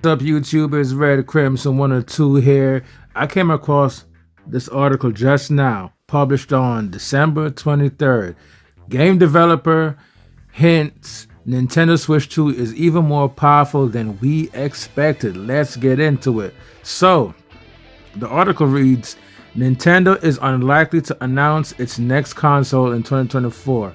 up, YouTubers? Red Crimson 102 here. I came across this article just now, published on December 23rd. Game developer hints Nintendo Switch 2 is even more powerful than we expected. Let's get into it. So, the article reads, Nintendo is unlikely to announce its next console in 2024,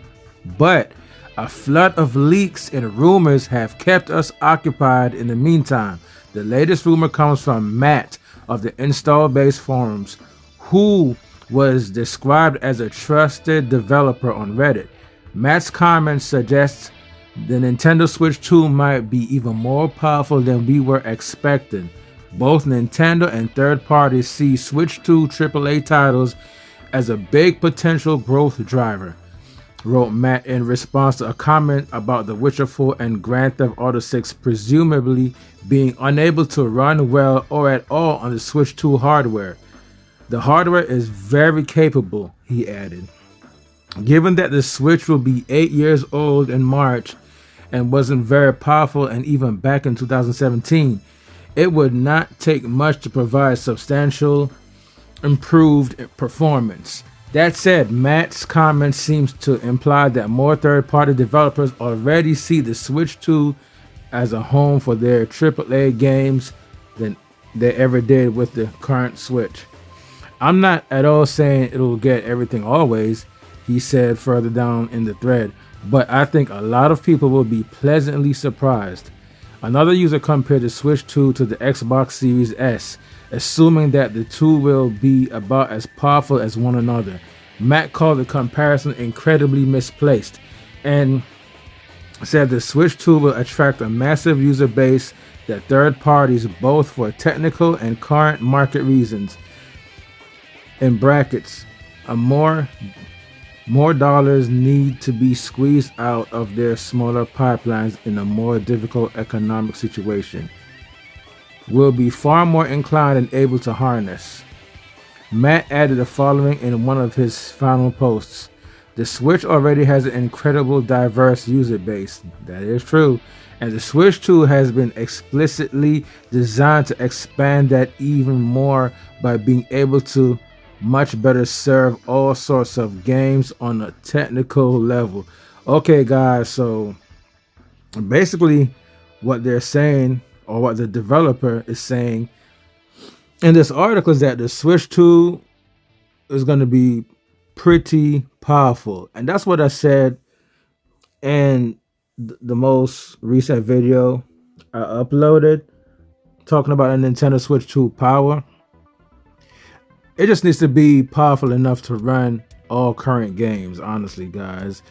but a flood of leaks and rumors have kept us occupied in the meantime. The latest rumor comes from Matt of the Install Base forums, who was described as a trusted developer on Reddit. Matt's comments suggest the Nintendo Switch 2 might be even more powerful than we were expecting. Both Nintendo and third parties see Switch 2 AAA titles as a big potential growth driver, wrote Matt in response to a comment about The Witcher 4 and Grand Theft Auto 6 presumably being unable to run well or at all on the Switch 2 hardware. The hardware is very capable, he added. Given that the Switch will be 8 years old in March and wasn't very powerful and even back in 2017, it would not take much to provide substantial improved performance. That said, Matt's comment seems to imply that more third-party developers already see the Switch 2 as a home for their AAA games than they ever did with the current Switch. I'm not at all saying it'll get everything always, he said further down in the thread, but I think a lot of people will be pleasantly surprised. Another user compared the Switch 2 to the Xbox Series S, assuming that the two will be about as powerful as one another. Matt called the comparison incredibly misplaced and said the Switch 2 will attract a massive user base that third parties, both for technical and current market reasons, in brackets, more dollars need to be squeezed out of their smaller pipelines in a more difficult economic situation, will be far more inclined and able to harness. Matt added the following in one of his final posts. The Switch already has an incredible diverse user base. That is true. And the Switch 2 has been explicitly designed to expand that even more by being able to much better serve all sorts of games on a technical level. Okay, guys, so basically what they're saying, or what the developer is saying in this article, is that the Switch 2 is going to be pretty powerful. And that's what I said in the most recent video I uploaded, talking about a Nintendo Switch 2 power. It just needs to be powerful enough to run all current games, honestly, guys.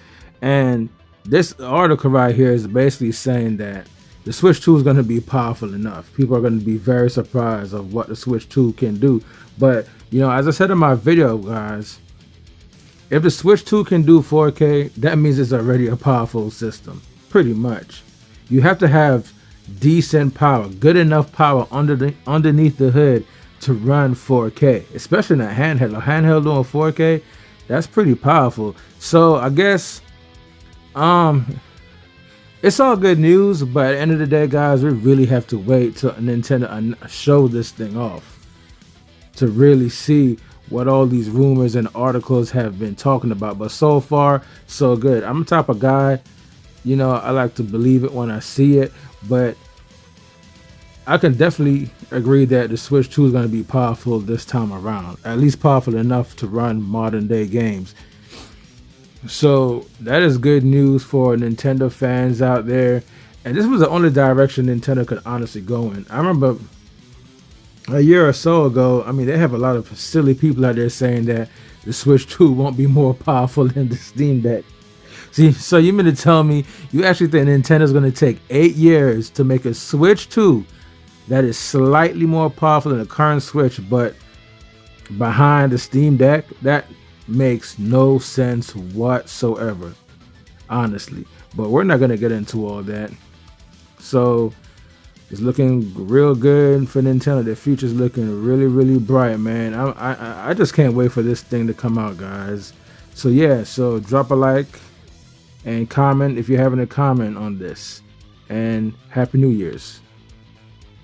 And this article right here is basically saying that the Switch 2 is going to be powerful enough. People are going to be very surprised of what the Switch 2 can do. But, you know, as I said in my video, guys, if the Switch 2 can do 4K, that means it's already a powerful system, pretty much. You have to have decent power, good enough power underneath the hood to run 4K, especially in a handheld. A handheld doing 4K, that's pretty powerful. So I guess it's all good news, but at the end of the day, guys, we really have to wait till Nintendo show this thing off to really see what all these rumors and articles have been talking about. But so far, so good. I'm the type of guy, you know, I like to believe it when I see it, but I can definitely agree that the Switch 2 is going to be powerful this time around, at least powerful enough to run modern day games. So that is good news for Nintendo fans out there. And this was the only direction Nintendo could honestly go in. I remember a year or so ago, I mean, they have a lot of silly people out there saying that the Switch 2 won't be more powerful than the Steam Deck. See, so you mean to tell me you actually think Nintendo's going to take 8 years to make a Switch 2 that is slightly more powerful than the current Switch, but behind the Steam Deck? That makes no sense whatsoever, honestly. But we're not going to get into all that. So it's looking real good for Nintendo. The future's looking really, really bright, man. I just can't wait for this thing to come out, guys. So yeah, so drop a like and comment if you're having a comment on this. And Happy New Year's.